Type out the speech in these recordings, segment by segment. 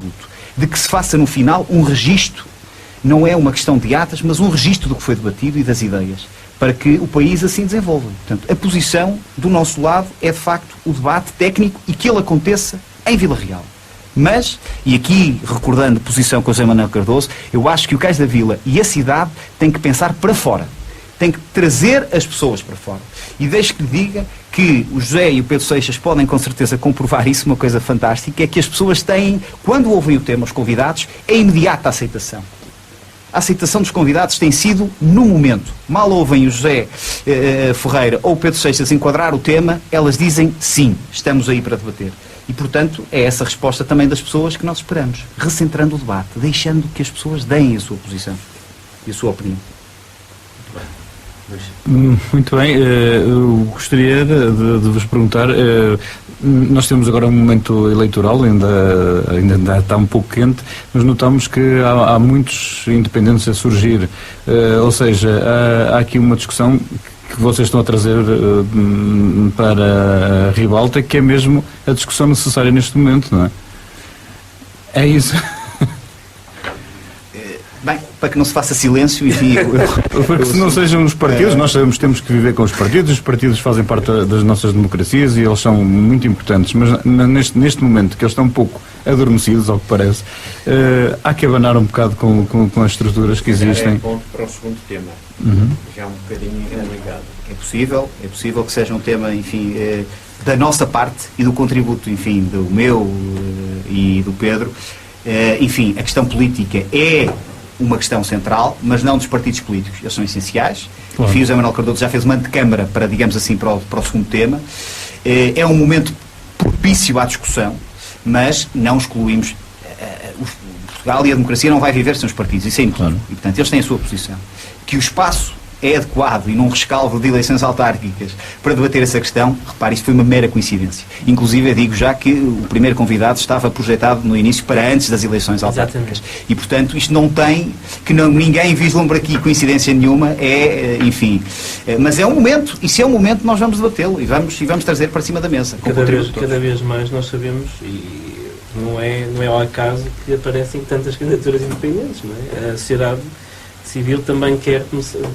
contributo, de que se faça no final um registro, não é uma questão de atas, mas um registro do que foi debatido e das ideias, para que o país assim desenvolva. Portanto, a posição do nosso lado é de facto o debate técnico e que ele aconteça em Vila Real. Mas, e aqui recordando a posição com o José Manuel Cardoso, eu acho que o Cais da Vila e a cidade têm que pensar para fora. Tem que trazer as pessoas para fora. E deixe que lhe diga que o José e o Pedro Seixas podem com certeza comprovar isso, uma coisa fantástica, é que as pessoas têm, quando ouvem o tema, os convidados, é imediata a aceitação. A aceitação dos convidados tem sido no momento. Mal ouvem o José Ferreira ou o Pedro Seixas enquadrar o tema, elas dizem sim, estamos aí para debater. E, portanto, é essa resposta também das pessoas que nós esperamos, recentrando o debate, deixando que as pessoas deem a sua posição e a sua opinião. Muito bem, eu gostaria de vos perguntar, nós temos agora um momento eleitoral, ainda está um pouco quente, mas notamos que há muitos independentes a surgir, ou seja, há aqui uma discussão que vocês estão a trazer para a Ribalta, que é mesmo a discussão necessária neste momento, não é? É isso. Bem, para que não se faça silêncio, enfim... Para que não sejam os partidos, nós sabemos que temos que viver com os partidos fazem parte das nossas democracias e eles são muito importantes, mas neste momento que eles estão um pouco adormecidos, ao que parece, há que abanar um bocado com as estruturas que existem. É ponto para o segundo tema, já um bocadinho ligado. É possível que seja um tema, enfim, da nossa parte e do contributo, enfim, do meu e do Pedro. Enfim, a questão política é uma questão central, mas não dos partidos políticos. Eles são essenciais. Claro. Enfim, o José Manuel Cardoso já fez uma antecâmara para, digamos assim, para o segundo tema. É um momento propício à discussão, mas não excluímos. Portugal e a democracia não vai viver sem os partidos, isso é impossível. Claro. E, portanto, eles têm a sua posição. Que o espaço é adequado e num rescalvo de eleições autárquicas para debater essa questão, repare, isto foi uma mera coincidência. Inclusive, eu digo já que o primeiro convidado estava projetado no início para antes das eleições autárquicas. Exatamente. E, portanto, isto não tem, ninguém vislumbra aqui coincidência nenhuma, enfim. Mas é um momento, e se é um momento, nós vamos debatê-lo e vamos trazer para cima da mesa. Cada vez mais nós sabemos, e não é ao acaso que aparecem tantas candidaturas independentes, não é? A sociedade civil também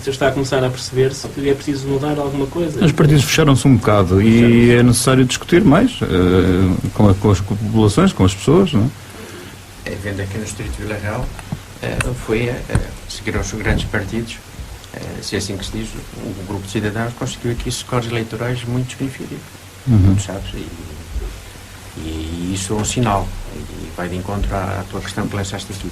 está a começar a perceber-se que é preciso mudar alguma coisa. Os partidos fecharam-se um bocado e é necessário discutir mais com as populações, com as pessoas, não é? Vendo aqui no Distrito de Vila Real, seguiram os grandes partidos, se é assim que se diz, o grupo de cidadãos conseguiu aqui scores eleitorais muito significativos, como sabes, e isso é um sinal, e vai de encontro à tua questão que lançaste aqui.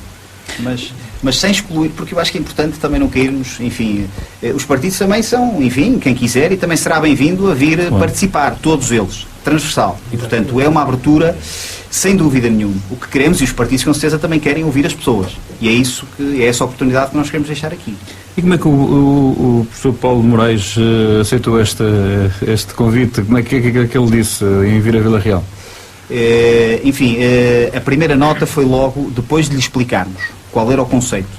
Mas sem excluir, porque eu acho que é importante também não cairmos, enfim, os partidos também são, enfim, quem quiser, e também será bem-vindo a vir participar, todos eles, transversal. E, portanto, é uma abertura, sem dúvida nenhuma. O que queremos, e os partidos com certeza também querem ouvir as pessoas. E é essa oportunidade que nós queremos deixar aqui. E como é que o professor Paulo Moraes aceitou este convite? Como é que ele disse em vir a Vila Real? A primeira nota foi logo depois de lhe explicarmos qual era o conceito,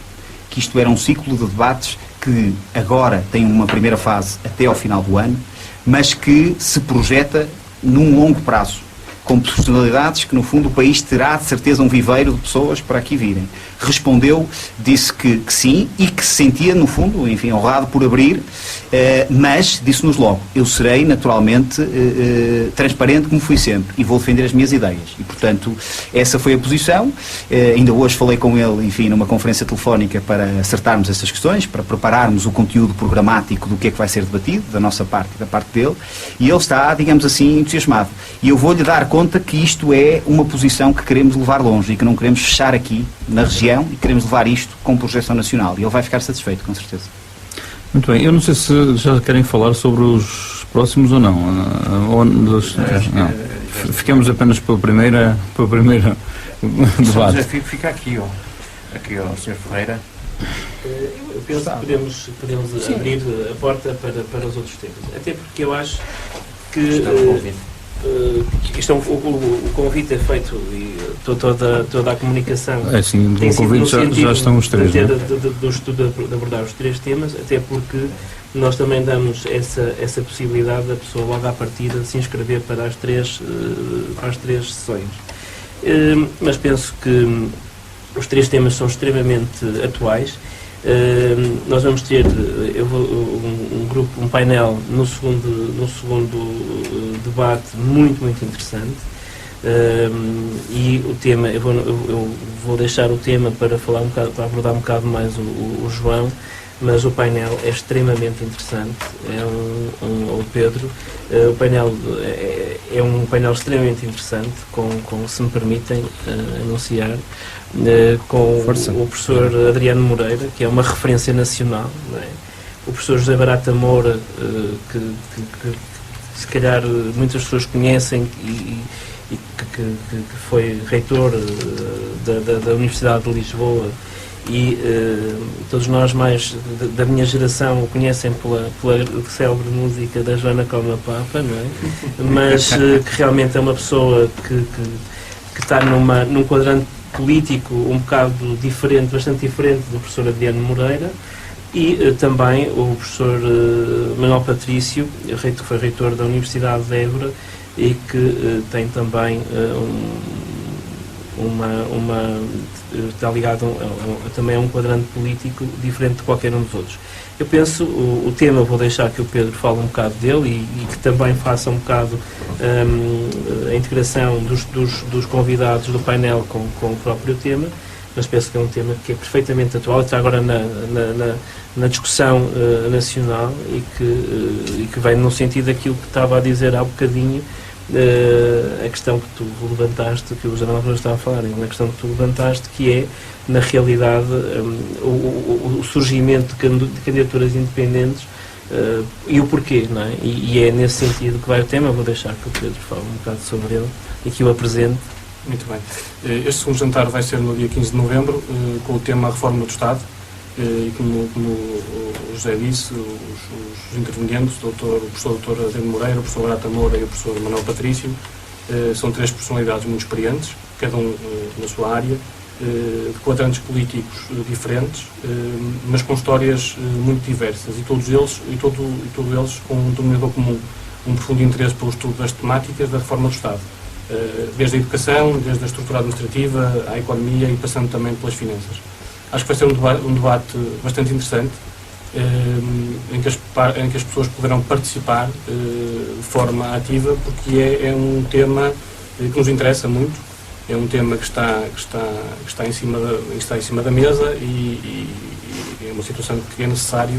que isto era um ciclo de debates que agora tem uma primeira fase até ao final do ano, mas que se projeta num longo prazo, com personalidades que no fundo o país terá de certeza um viveiro de pessoas para aqui virem. Respondeu, disse que sim e que se sentia no fundo, enfim, honrado por abrir, mas disse-nos logo, eu serei naturalmente transparente como fui sempre e vou defender as minhas ideias. E portanto essa foi a posição. Ainda hoje falei com ele, enfim, numa conferência telefónica para acertarmos essas questões, para prepararmos o conteúdo programático do que é que vai ser debatido, da nossa parte e da parte dele, e ele está, digamos assim, entusiasmado. E eu vou-lhe dar conta que isto é uma posição que queremos levar longe e que não queremos fechar aqui na região e queremos levar isto com projeção nacional. E ele vai ficar satisfeito, com certeza. Muito bem. Eu não sei se já querem falar sobre os próximos ou não. Ficamos apenas para o primeiro debate. Fica aqui, ó, Sr. Ferreira. Eu penso que podemos abrir a porta para os outros temas. Até porque eu acho que o convite é feito e toda a comunicação sim, tem o convite já estão os três, de abordar os três temas, até porque nós também damos essa possibilidade da pessoa logo à partida se inscrever para as três sessões. mas penso que os 3 temas são extremamente atuais. Nós vamos ter um painel no segundo debate muito interessante, e o tema, eu vou deixar o tema para falar para abordar um bocado mais o João, mas o painel é extremamente interessante. O Pedro, o painel é um painel extremamente interessante, se me permitem anunciar, com o professor Adriano Moreira, que é uma referência nacional, não é? O professor José Barata Moura, que se calhar muitas pessoas conhecem, e que foi reitor da Universidade de Lisboa, e todos nós mais da minha geração o conhecem pela célebre música da Joana Coma Papa, não é? Mas que realmente é uma pessoa que está num quadrante político um bocado diferente, bastante diferente do professor Adriano Moreira, e também o professor Manuel Patrício, que foi reitor da Universidade de Évora, e que tem também está ligado também a um quadrante político diferente de qualquer um dos outros. Eu penso, o tema vou deixar que o Pedro fale um bocado dele, e que também faça um bocado a integração dos convidados do painel com o próprio tema, mas penso que é um tema que é perfeitamente atual, está agora na discussão nacional, e que vem no sentido daquilo que estava a dizer há bocadinho, a questão que tu levantaste, que o José Manuel estava a falar, a questão que tu levantaste, que é, na realidade, o surgimento de candidaturas independentes, e o porquê, não é? E é nesse sentido que vai o tema. Eu vou deixar que o Pedro fale um bocado sobre ele e que o apresente. Muito bem. Este segundo jantar vai ser no dia 15 de novembro, com o tema Reforma do Estado, e como o José disse, os intervenientes, o professor Dr. Adriano Moreira, o professor Barata Moura e o professor Manuel Patrício, são 3 personalidades muito experientes, cada um na sua área, de quadrantes políticos diferentes, mas com histórias muito diversas, e todos eles com um denominador comum, um profundo interesse pelo estudo das temáticas da reforma do Estado, desde a educação, desde a estrutura administrativa, à economia, e passando também pelas finanças. Acho que vai ser um debate bastante interessante, em que as pessoas poderão participar de forma ativa, porque é um tema que nos interessa muito, é um tema que está em cima da mesa, e é uma situação que é necessário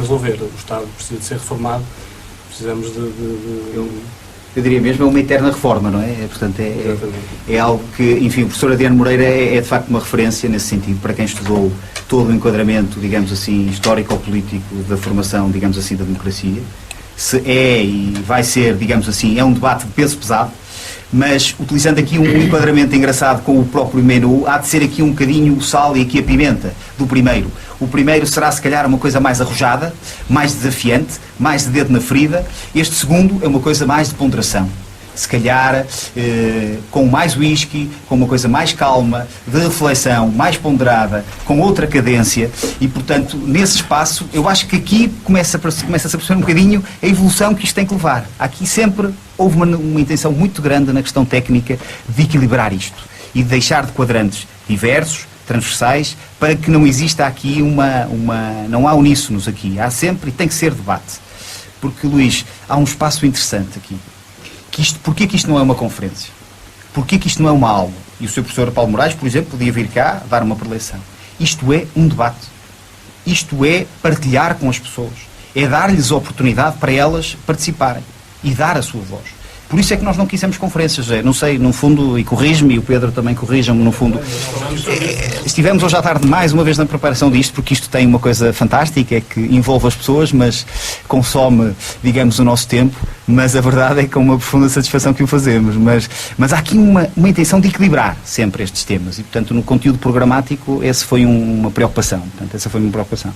resolver. O Estado precisa de ser reformado, precisamos Eu diria mesmo, é uma eterna reforma, não é? Portanto, é algo que, enfim, o professor Adriano Moreira é de facto uma referência nesse sentido, para quem estudou todo o enquadramento, digamos assim, histórico-político da formação, digamos assim, da democracia. Se é e vai ser, digamos assim, é um debate de peso pesado, mas utilizando aqui um enquadramento engraçado com o próprio menu, há de ser aqui um bocadinho o sal e aqui a pimenta do primeiro. O primeiro será, se calhar, uma coisa mais arrojada, mais desafiante, mais de dedo na ferida. Este segundo é uma coisa mais de ponderação. Se calhar, com mais whisky, com uma coisa mais calma, de reflexão, mais ponderada, com outra cadência, e, portanto, nesse espaço, eu acho que aqui começa-se a perceber um bocadinho a evolução que isto tem que levar. Aqui sempre houve uma intenção muito grande na questão técnica de equilibrar isto e de deixar de quadrantes diversos, transversais, para que não exista aqui não há uníssonos aqui, há sempre, e tem que ser debate. Porque, Luís, há um espaço interessante aqui. Porquê que isto não é uma conferência? Porquê que isto não é uma aula? E o Sr. Professor Paulo Moraes, por exemplo, podia vir cá dar uma preleção. Isto é um debate. Isto é partilhar com as pessoas. É dar-lhes a oportunidade para elas participarem e dar a sua voz. Por isso é que nós não quisemos conferências, José. Não sei, no fundo, e corrige-me, e o Pedro também corrija-me, no fundo. Estivemos hoje à tarde mais uma vez na preparação disto, porque isto tem uma coisa fantástica, é que envolve as pessoas, mas consome, digamos, o nosso tempo, mas a verdade é que é uma profunda satisfação que o fazemos. Mas há aqui uma intenção de equilibrar sempre estes temas, e, portanto, no conteúdo programático, essa foi uma preocupação. Portanto, essa foi uma preocupação.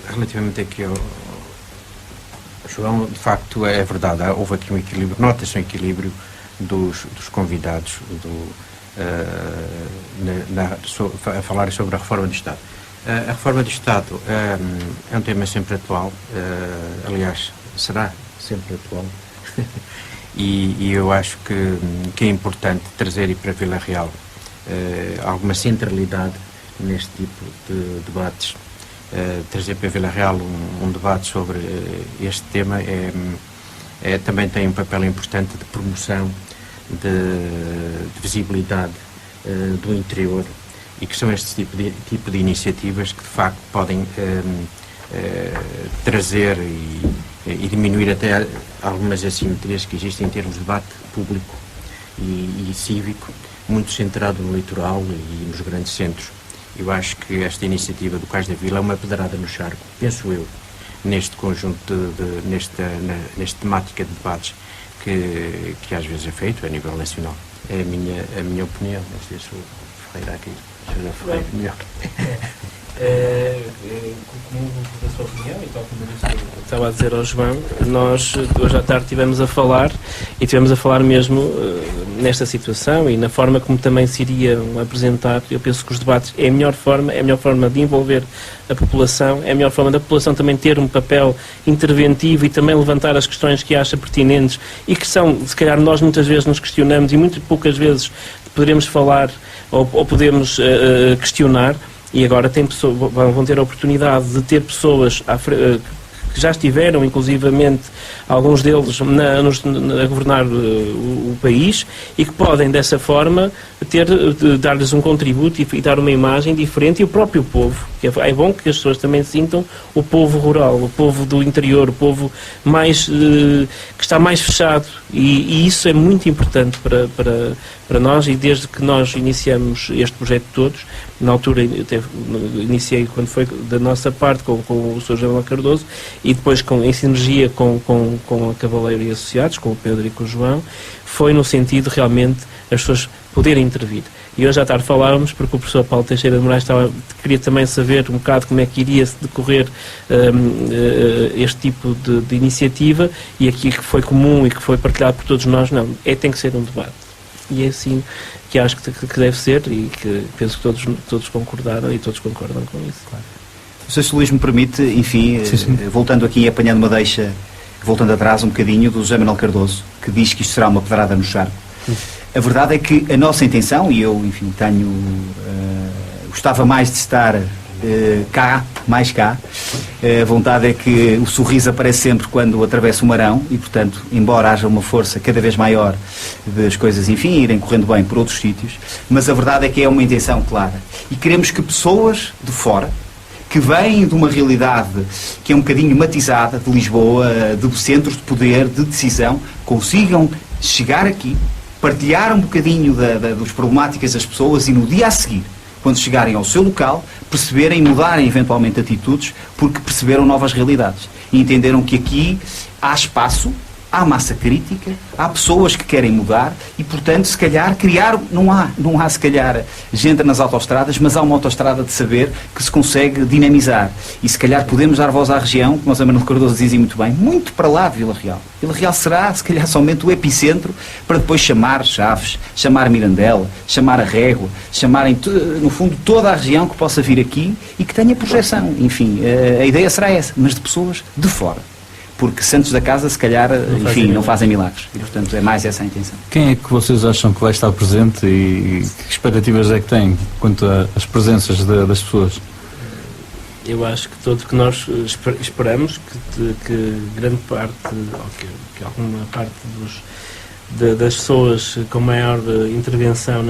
Relativamente aqui ao João, de facto, é verdade, houve aqui um equilíbrio, nota-se um equilíbrio dos convidados a falar sobre a reforma do Estado. A reforma do Estado é um tema sempre atual, aliás, será sempre atual, e eu acho que é importante trazer para Vila Real alguma centralidade neste tipo de debates. Trazer para Vila Real um debate sobre este tema também tem um papel importante de promoção, de visibilidade do interior, e que são este tipo de iniciativas que de facto podem trazer e diminuir até algumas assimetrias que existem em termos de debate público e cívico, muito centrado no litoral e nos grandes centros. Eu acho que esta iniciativa do Cais da Vila é uma pedrada no charco, penso eu, neste conjunto, nesta temática de debates que às vezes é feito a nível nacional. É a minha opinião. Não sei se o Ferreira aqui, se o Ferreira melhor. Como da sua opinião, e tal como eu estava a dizer ao João, nós hoje à tarde estivemos a falar mesmo nesta situação e na forma como também se iriam apresentar. Eu penso que os debates é a melhor forma de envolver a população, é a melhor forma da população também ter um papel interventivo e também levantar as questões que acha pertinentes e que são, se calhar nós muitas vezes nos questionamos e muito poucas vezes poderemos falar ou podemos questionar. E agora vão ter a oportunidade de ter pessoas que já estiveram, inclusivamente, alguns deles a governar o país e que podem, dessa forma, dar-lhes um contributo e dar uma imagem diferente, e o próprio povo, que é bom que as pessoas também sintam o povo rural, o povo do interior, o povo que está mais fechado, e isso é muito importante para nós, e desde que nós iniciamos este projeto todos, na altura iniciei quando foi da nossa parte com o Sr. João Cardoso, e depois em sinergia com a Cavaleiro e Associados, com o Pedro e com o João, foi no sentido realmente as pessoas poderem intervir. E hoje à tarde falávamos, porque o professor Paulo Teixeira de Moraes queria também saber um bocado como é que iria se decorrer este tipo de iniciativa, e aqui que foi comum e que foi partilhado por todos nós, tem que ser um debate. E é assim que acho que deve ser, e que penso que todos concordaram e todos concordam com isso. Claro. Não sei se o Luís me permite, enfim, sim. Voltando aqui e apanhando uma deixa, voltando atrás um bocadinho, do José Manuel Cardoso, que diz que isto será uma pedrada no charco. A verdade é que a nossa intenção, e eu, enfim, gostava mais de estar mais cá, a vontade é que o sorriso aparece sempre quando atravessa o Marão, e, portanto, embora haja uma força cada vez maior das coisas, enfim, irem correndo bem por outros sítios, mas a verdade é que é uma intenção clara. E queremos que pessoas de fora, que vêm de uma realidade que é um bocadinho matizada, de Lisboa, de centros de poder, de decisão, consigam chegar aqui, partilhar um bocadinho das problemáticas das pessoas, e no dia a seguir, quando chegarem ao seu local, perceberem e mudarem eventualmente atitudes, porque perceberam novas realidades e entenderam que aqui há espaço, há massa crítica, há pessoas que querem mudar, e, portanto, se calhar não há se calhar gente nas autoestradas, mas há uma autoestrada de saber que se consegue dinamizar, e se calhar podemos dar voz à região, como o José Manuel Cardoso dizia muito bem, muito para lá de Vila Real. Vila Real será, se calhar, somente o epicentro, para depois chamar Chaves, chamar Mirandela, chamar a Régua, chamarem, no fundo, toda a região que possa vir aqui e que tenha projeção. Enfim, a ideia será essa, mas de pessoas de fora. Porque santos da casa, se calhar, não fazem milagres. E, portanto, é mais essa a intenção. Quem é que vocês acham que vai estar presente, e que expectativas é que têm quanto às presenças das pessoas? Eu acho que nós esperamos que grande parte, ou que alguma parte das pessoas com maior intervenção